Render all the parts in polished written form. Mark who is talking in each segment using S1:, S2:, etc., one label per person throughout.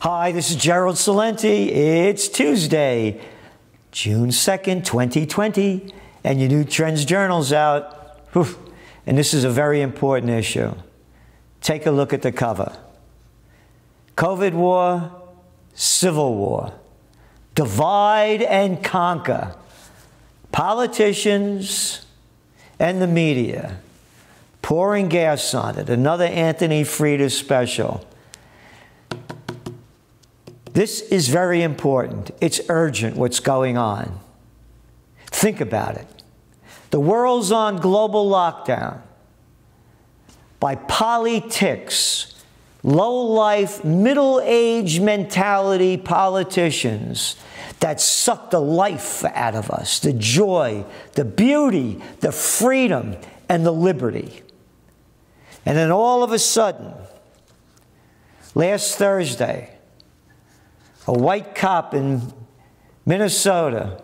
S1: Hi, this is Gerald Celente. It's Tuesday, June 2nd, 2020, and your new Trends Journal's out. Whew. And this is a very important issue. Take a look at the cover. COVID war, civil war. Divide and conquer. Politicians and the media pouring gas on it. Another Anthony Freda special. This is very important. It's urgent what's going on. Think about it. The world's on global lockdown by politics, low-life, middle-aged mentality politicians that suck the life out of us, the joy, the beauty, the freedom, and the liberty. And then all of a sudden, last Thursday, a white cop in Minnesota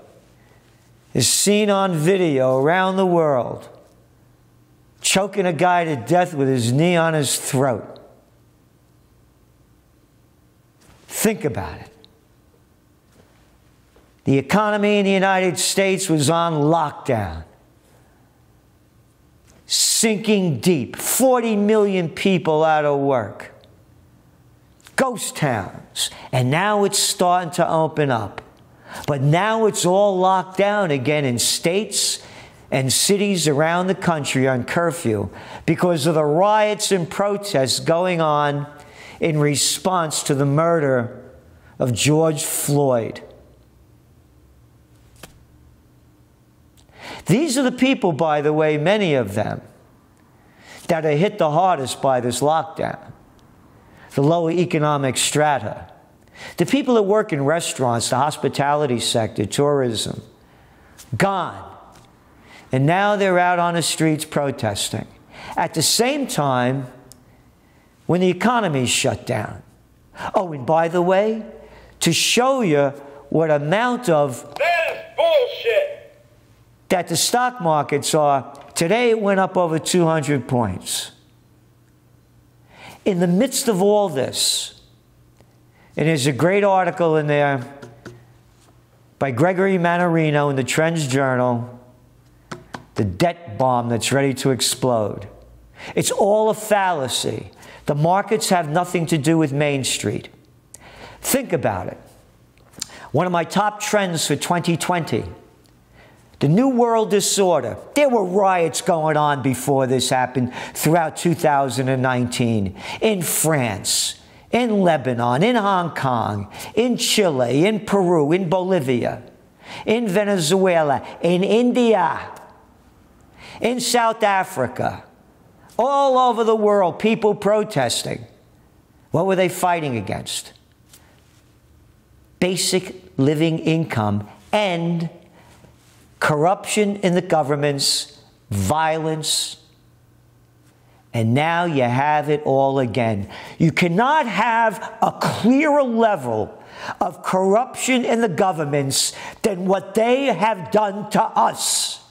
S1: is seen on video around the world choking a guy to death with his knee on his throat. Think about it. The economy in the United States was on lockdown, sinking deep, 40 million people out of work. Ghost towns. And now it's starting to open up. But now it's all locked down again in states and cities around the country on curfew because of the riots and protests going on in response to the murder of George Floyd. These are the people, by the way, many of them, that are hit the hardest by this lockdown. The lower economic strata. The people that work in restaurants, the hospitality sector, tourism, gone. And now they're out on the streets protesting. At the same time, when the economy's shut down. Oh, and by the way, to show you what amount of
S2: bullshit
S1: that the stock markets are, today it went up over 200 points. In the midst of all this, and there's a great article in there by Gregory Mannarino in the Trends Journal, the debt bomb that's ready to explode. It's all a fallacy. The markets have nothing to do with Main Street. Think about it. One of my top trends for 2020, the New World Disorder. There were riots going on before this happened throughout 2019 in France, in Lebanon, in Hong Kong, in Chile, in Peru, in Bolivia, in Venezuela, in India, in South Africa, all over the world, people protesting. What were they fighting against? Basic living income and corruption in the governments, violence, and now you have it all again. You cannot have a clearer level of corruption in the governments than what they have done to us.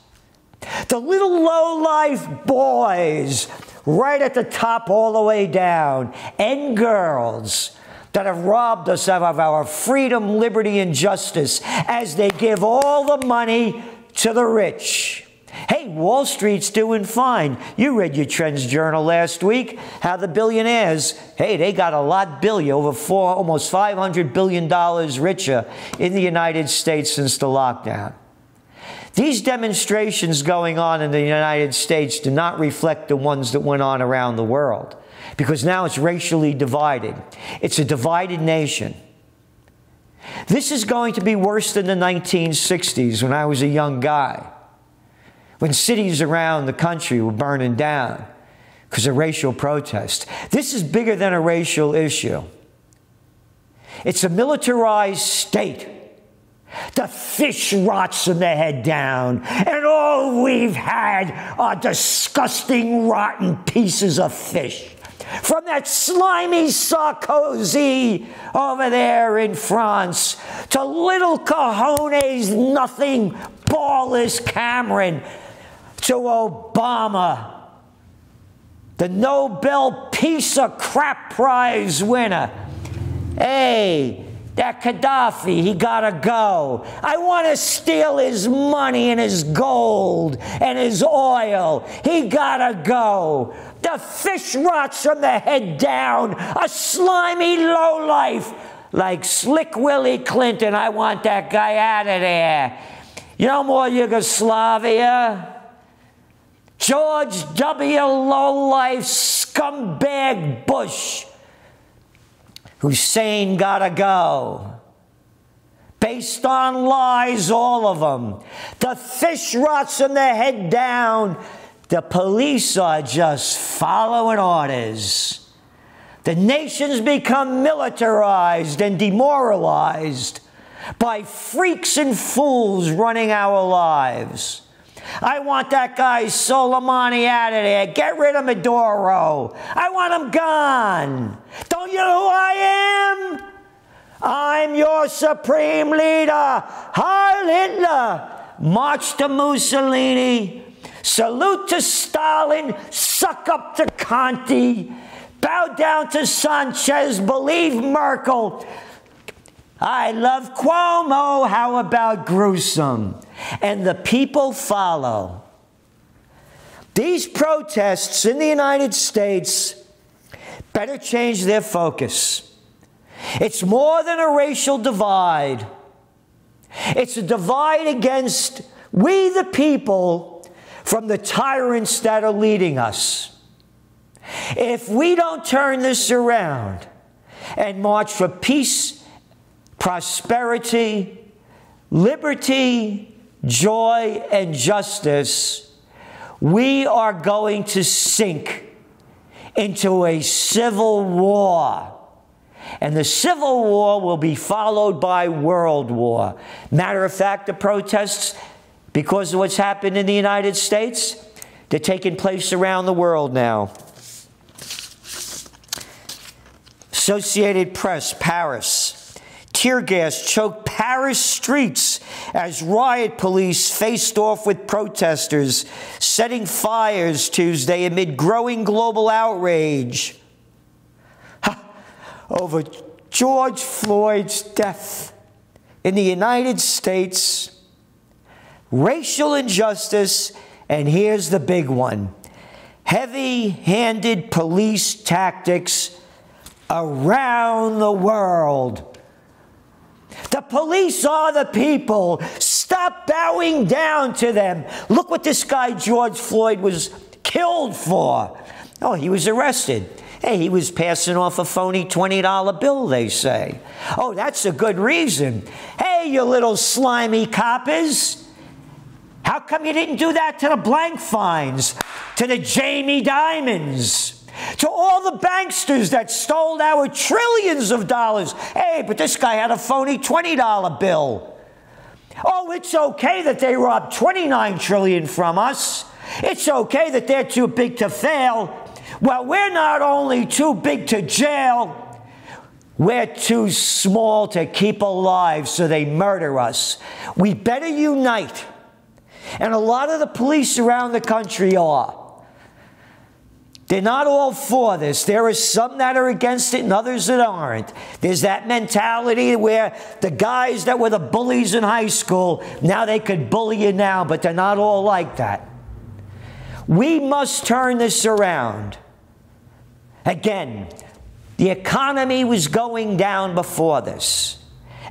S1: The little low-life boys right at the top all the way down, and girls that have robbed us of our freedom, liberty, and justice as they give all the money to the rich. Hey, Wall Street's doing fine. You read your Trends Journal last week, how the billionaires, hey, they got a lot almost $500 billion richer in the United States since the lockdown. These demonstrations going on in the United States do not reflect the ones that went on around the world, because now it's racially divided. It's a divided nation. This is going to be worse than the 1960s when I was a young guy, when cities around the country were burning down because of racial protest. This is bigger than a racial issue. It's a militarized state. The fish rots them their head down, and all we've had are disgusting, rotten pieces of fish. From that slimy Sarkozy over there in France to little cojones, nothing ballless Cameron to Obama, the Nobel Peace of Crap Prize winner. Hey, that Gaddafi, he gotta go. I want to steal his money and his gold and his oil. He gotta go. The fish rots from the head down. A slimy lowlife like Slick Willie Clinton. I want that guy out of there. You know more Yugoslavia? George W. Lowlife Scumbag Bush. Hussein gotta go. Based on lies, all of them. The fish rots from their head down. The police are just following orders. The nation's become militarized and demoralized by freaks and fools running our lives. I want that guy Soleimani out of there. Get rid of Maduro. I want him gone. Don't you know who I am? I'm your supreme leader. Heil Hitler. March to Mussolini. Salute to Stalin. Suck up to Conti. Bow down to Sanchez. Believe Merkel. I love Cuomo. How about Gruesome? And the people follow. These protests in the United States better change their focus. It's more than a racial divide. It's a divide against we the people from the tyrants that are leading us. If we don't turn this around and march for peace, prosperity, liberty, joy, and justice, we are going to sink into a civil war. And the civil war will be followed by world war. Matter of fact, the protests, because of what's happened in the United States, they're taking place around the world now. Associated Press, Paris. Tear gas choked Paris streets as riot police faced off with protesters, setting fires Tuesday amid growing global outrage over George Floyd's death in the United States, racial injustice, and here's the big one: heavy-handed police tactics around the world. The police are the people. Stop bowing down to them. Look what this guy George Floyd was killed for. Oh, he was arrested. Hey, he was passing off a phony $20 bill, they say. Oh, that's a good reason. Hey, you little slimy coppers. How come you didn't do that to the blank fines, to the Jamie Dimons, to all the banksters that stole our trillions of dollars? Hey, but this guy had a phony $20 bill. Oh, it's okay that they robbed $29 trillion from us. It's okay that they're too big to fail. Well, we're not only too big to jail, we're too small to keep alive, so they murder us. We better unite. And a lot of the police around the country are. They're not all for this. There are some that are against it and others that aren't. There's that mentality where the guys that were the bullies in high school, now they could bully you now, but they're not all like that. We must turn this around. Again, the economy was going down before this.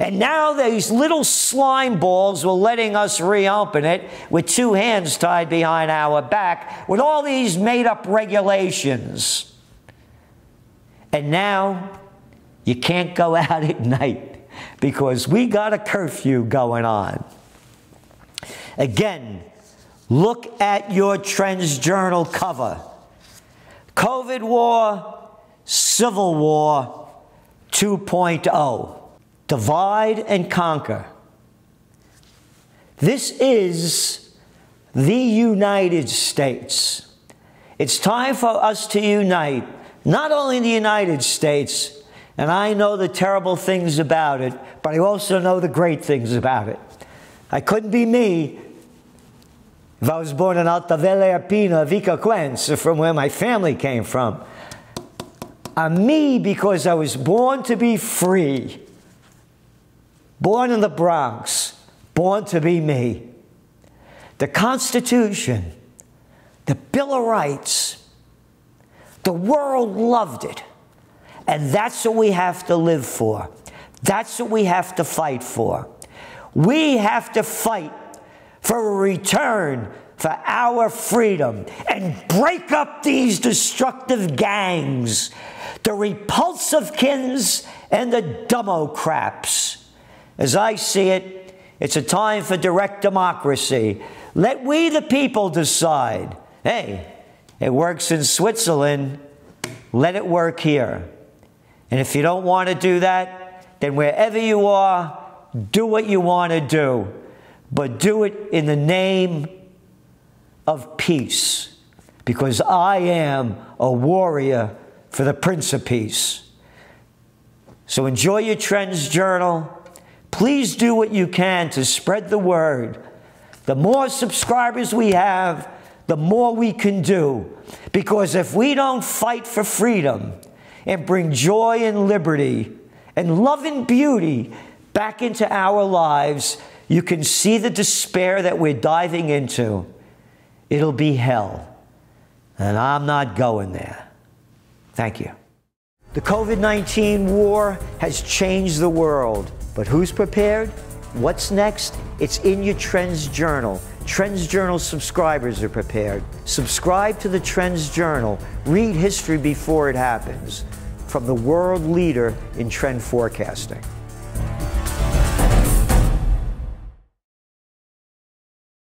S1: And now these little slime balls were letting us reopen it with two hands tied behind our back with all these made-up regulations. And now you can't go out at night because we got a curfew going on. Again, look at your Trends Journal cover. COVID War, Civil War 2.0. Divide and conquer. This is the United States. It's time for us to unite, not only in the United States, and I know the terrible things about it, but I also know the great things about it. I couldn't be me If I was born in Alta Vele Apina, Vica Quenz, from where my family came from, I'm me because I was born to be free. Born in the Bronx, born to be me. The Constitution, the Bill of Rights, the world loved it. And that's what we have to live for. That's what we have to fight for. We have to fight for a return for our freedom and break up these destructive gangs, the Repulsivekins and the Democrats. As I see it, it's a time for direct democracy. Let we the people decide. Hey, it works in Switzerland. Let it work here. And if you don't want to do that, then wherever you are, do what you want to do. But do it in the name of peace. Because I am a warrior for the Prince of Peace. So enjoy your Trends Journal. Please do what you can to spread the word. The more subscribers we have, the more we can do. Because if we don't fight for freedom and bring joy and liberty and love and beauty back into our lives, you can see the despair that we're diving into. It'll be hell. And I'm not going there. Thank you. The COVID-19 war has changed the world. But who's prepared? What's next? It's in your Trends Journal. Trends Journal subscribers are prepared. Subscribe to the Trends Journal. Read history before it happens. From the world leader in trend forecasting.